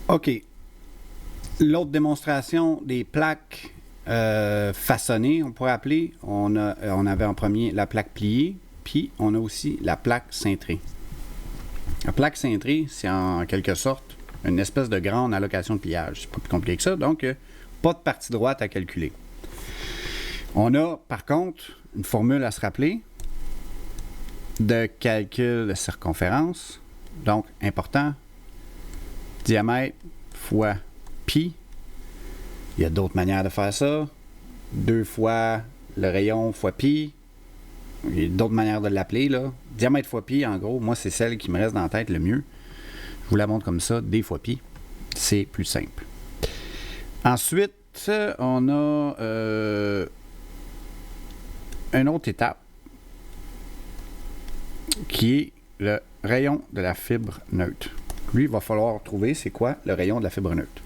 OK. L'autre démonstration des plaques façonnées, on pourrait appeler, on avait en premier la plaque pliée, puis on a aussi la plaque cintrée. La plaque cintrée, c'est en quelque sorte une espèce de grande allocation de pliage. C'est pas plus compliqué que ça, donc pas de partie droite à calculer. On a, par contre, une formule à se rappeler de calcul de circonférence. Donc, important, diamètre fois pi. Il y a d'autres manières de faire ça. 2 fois le rayon fois pi. Il y a d'autres manières de l'appeler, là. Diamètre fois pi, en gros, moi, c'est celle qui me reste dans la tête le mieux. Je vous la montre comme ça, d fois pi. C'est plus simple. Ensuite, on a une autre étape qui est le rayon de la fibre neutre. Lui, il va falloir trouver c'est quoi le rayon de la fibre neutre.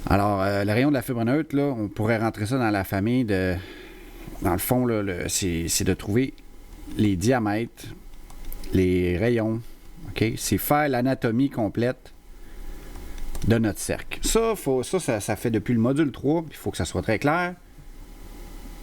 Alors, le rayon de la fibre neutre, là, on pourrait rentrer ça dans la famille de... Dans le fond, là, c'est de trouver les diamètres, les rayons. OK? C'est faire l'anatomie complète de notre cercle. Ça fait depuis le module 3, puis il faut que ça soit très clair.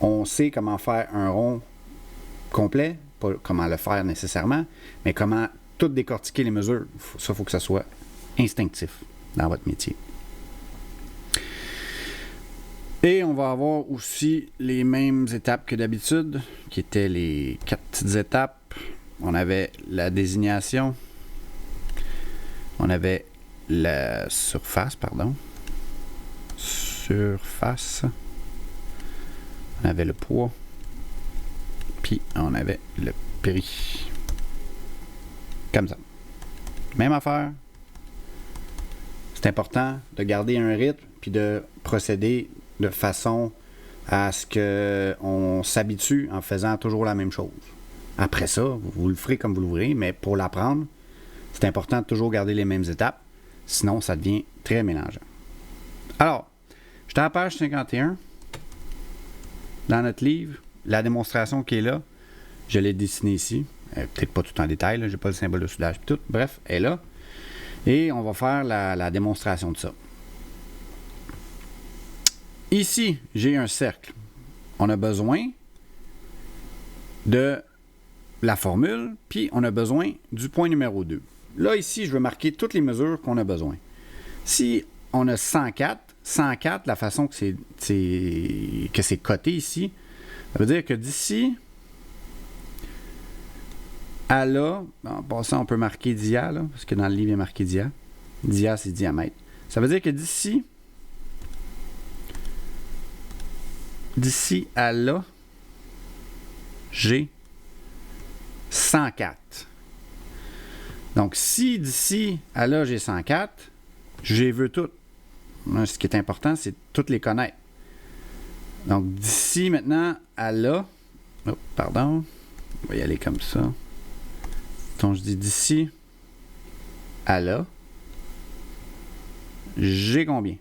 On sait comment faire un rond complet, pas comment le faire nécessairement, mais comment tout décortiquer les mesures. Ça, il faut que ça soit instinctif dans votre métier. Et on va avoir aussi les mêmes étapes que d'habitude, qui étaient les 4 petites étapes. On avait la désignation, on avait la surface, on avait le poids, puis on avait le prix. Comme ça. Même affaire. C'est important de garder un rythme, puis de procéder de façon à ce qu'on s'habitue en faisant toujours la même chose. Après ça, vous le ferez comme vous le voulez, mais pour l'apprendre, c'est important de toujours garder les mêmes étapes, sinon ça devient très mélangeant. Alors, j'étais à la page 51 dans notre livre. La démonstration qui est là, je l'ai dessinée ici. Peut-être pas tout en détail, je n'ai pas le symbole de soudage tout. Bref, elle est là. Et on va faire la démonstration de ça. Ici, j'ai un cercle. On a besoin de la formule, puis on a besoin du point numéro 2. Là, ici, je vais marquer toutes les mesures qu'on a besoin. Si on a 104, la façon que c'est coté ici, ça veut dire que d'ici à là, en passant, on peut marquer dia, là, parce que dans le livre, il est marqué dia. Dia, c'est diamètre. Ça veut dire que d'ici à là, j'ai 104. Donc, si d'ici à là, j'ai 104, je les veux toutes. Ce qui est important, c'est toutes les connaître. Donc, d'ici maintenant à là, on va y aller comme ça. Donc, je dis d'ici à là, j'ai combien?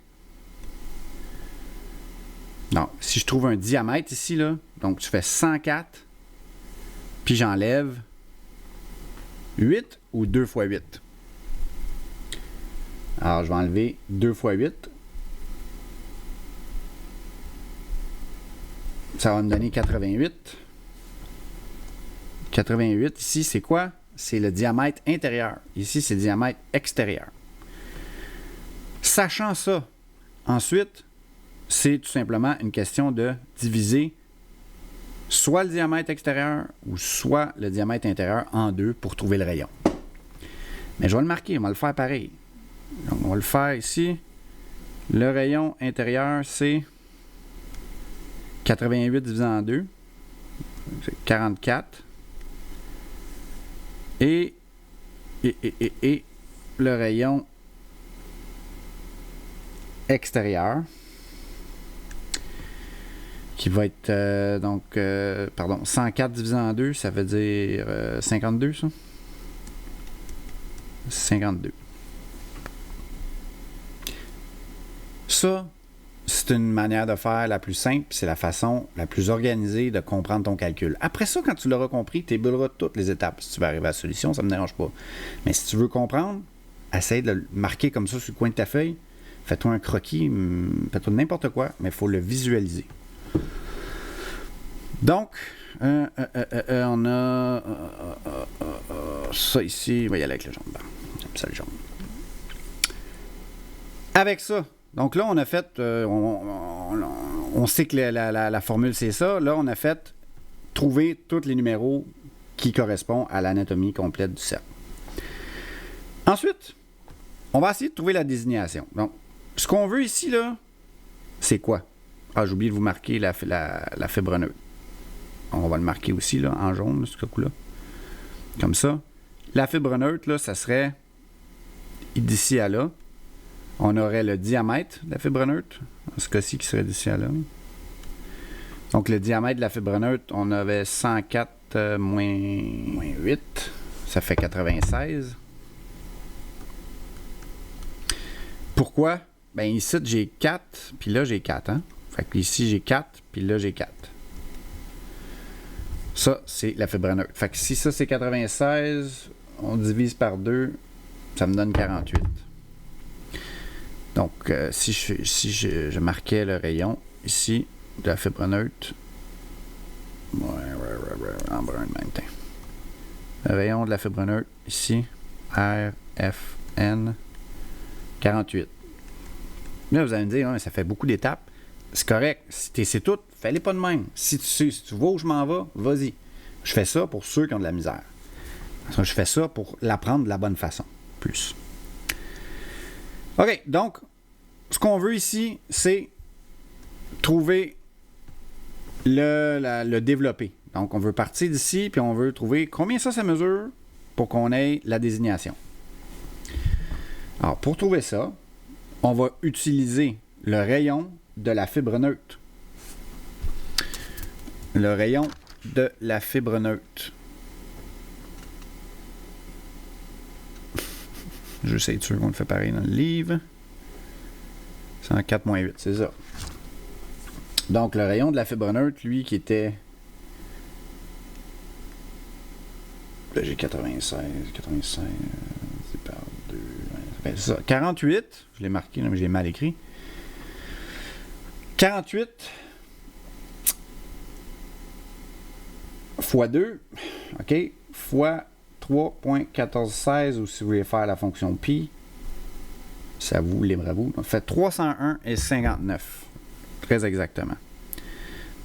Donc, si je trouve un diamètre ici, là, donc je fais 104, puis j'enlève 8 ou 2 fois 8. Alors, je vais enlever 2 fois 8. Ça va me donner 88. 88, ici, c'est quoi? C'est le diamètre intérieur. Ici, c'est le diamètre extérieur. Sachant ça, ensuite, c'est tout simplement une question de diviser soit le diamètre extérieur ou soit le diamètre intérieur en deux pour trouver le rayon. Mais je vais le marquer, on va le faire pareil. Donc, on va le faire ici. Le rayon intérieur, c'est 88 divisé en 2. C'est 44. Et le rayon extérieur, qui va être 104 divisé en 2, ça veut dire 52, ça? 52. Ça, c'est une manière de faire la plus simple, c'est la façon la plus organisée de comprendre ton calcul. Après ça, quand tu l'auras compris, tu ébuleras toutes les étapes. Si tu veux arriver à la solution, ça ne me dérange pas. Mais si tu veux comprendre, essaye de le marquer comme ça sur le coin de ta feuille. Fais-toi un croquis, fais-toi n'importe quoi, mais il faut le visualiser. Donc, on a ça ici. On va y aller avec le jaune. J'aime ça le jaune. Avec ça, donc là, on a fait, on sait que la formule, c'est ça. Là, on a fait trouver tous les numéros qui correspondent à l'anatomie complète du cercle. Ensuite, on va essayer de trouver la désignation. Donc, ce qu'on veut ici, là, c'est quoi? Ah, j'ai oublié de vous marquer la fibre neutre. On va le marquer aussi, là, en jaune, ce coup-là. Comme ça. La fibre neutre, là, ça serait d'ici à là. On aurait le diamètre de la fibre neutre. En ce cas-ci, qui serait d'ici à là. Donc, le diamètre de la fibre neutre, on avait 104 moins 8. Ça fait 96. Pourquoi? Ben ici, j'ai 4, puis là, j'ai 4. Hein? Fait que ici, j'ai 4, puis là, j'ai 4. Ça, c'est la fibre neutre. Fait que si ça, c'est 96, on divise par 2, ça me donne 48. Donc, si je marquais le rayon ici de la fibre neutre, en brun de même temps. Le rayon de la fibre neutre ici, RFN 48. Là, vous allez me dire, hein, ça fait beaucoup d'étapes. C'est correct. Si tu sais tout, fais-les pas de même. Si tu sais, si tu vois où je m'en vais, vas-y. Je fais ça pour ceux qui ont de la misère. Je fais ça pour l'apprendre de la bonne façon. Plus. OK, donc, ce qu'on veut ici, c'est trouver le développer. Donc, on veut partir d'ici, puis on veut trouver combien ça mesure pour qu'on ait la désignation. Alors, pour trouver ça, on va utiliser le rayon de la fibre neutre. Le rayon de la fibre neutre. Je sais être sûr qu'on le fait pareil dans le livre. 104,8, c'est ça. Donc, le rayon de la fibre neutre, lui, qui était... Là, j'ai 96, c'est par 2... Ben, c'est ça, 48, je l'ai marqué, mais j'ai mal écrit. 48 fois 2, OK, fois 3.1416, ou si vous voulez faire la fonction pi, c'est à vous, libre à vous. Ça fait 301,59, très exactement.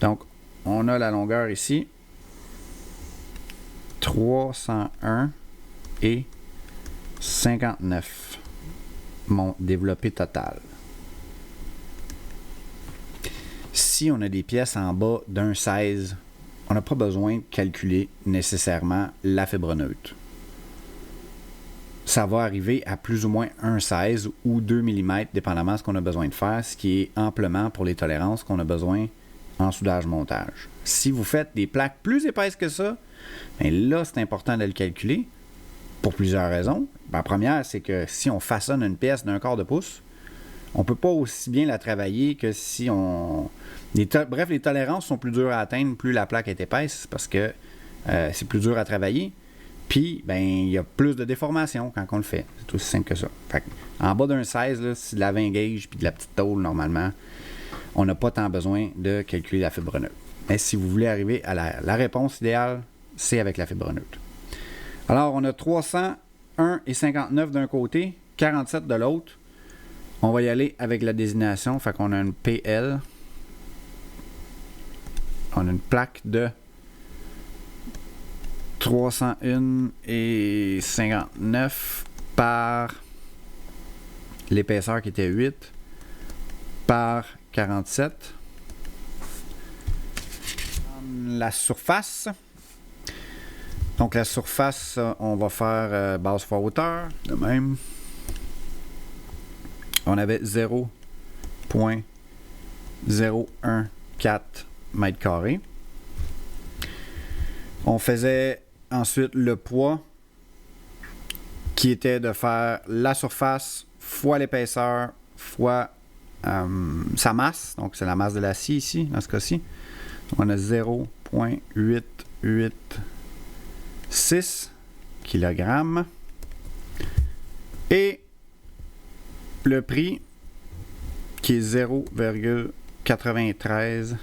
Donc, on a la longueur ici, 301,59, mon développé total. Si on a des pièces en bas d'un 16, on n'a pas besoin de calculer nécessairement la fibre neutre. Ça va arriver à plus ou moins un 16 ou 2 mm, dépendamment de ce qu'on a besoin de faire, ce qui est amplement pour les tolérances qu'on a besoin en soudage-montage. Si vous faites des plaques plus épaisses que ça, bien là, c'est important de le calculer pour plusieurs raisons. La première, c'est que si on façonne une pièce d'un quart de pouce, on ne peut pas aussi bien la travailler que si on... Bref, les tolérances sont plus dures à atteindre plus la plaque est épaisse parce que c'est plus dur à travailler. Puis, ben, il y a plus de déformation quand on le fait. C'est aussi simple que ça. Fait en bas d'un 16, là, c'est de la 20 gauge puis de la petite tôle, normalement, on n'a pas tant besoin de calculer la fibre neutre. Mais si vous voulez arriver à la réponse idéale, c'est avec la fibre neutre. Alors, on a 301,59 d'un côté, 47 de l'autre. On va y aller avec la désignation. Fait qu'on a une PL. On a une plaque de 301,59 par l'épaisseur qui était 8 par 47. La surface. Donc la surface, on va faire base fois hauteur, de même. On avait 0,014 mètres carrés. On faisait ensuite le poids qui était de faire la surface fois l'épaisseur fois sa masse. Donc c'est la masse de l'acier ici, dans ce cas-ci. On a 0,886 kg. Et le prix qui est 0,93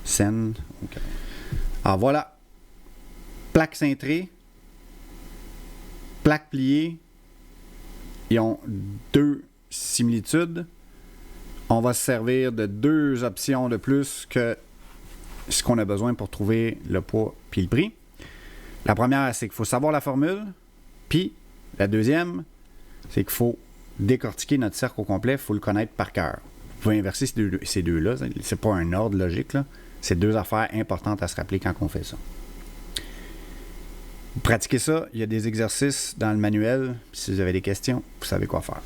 cents. Okay. Alors voilà. Plaque cintrée, plaque pliée. Ils ont deux similitudes. On va se servir de deux options de plus que ce qu'on a besoin pour trouver le poids puis le prix. La première, c'est qu'il faut savoir la formule. Puis, la deuxième, c'est qu'il faut décortiquer notre cercle au complet. Il faut le connaître par cœur. Vous pouvez inverser ces deux-là. C'est pas un ordre logique, là. C'est deux affaires importantes à se rappeler quand on fait ça. Vous pratiquez ça. Il y a des exercices dans le manuel. Si vous avez des questions, vous savez quoi faire.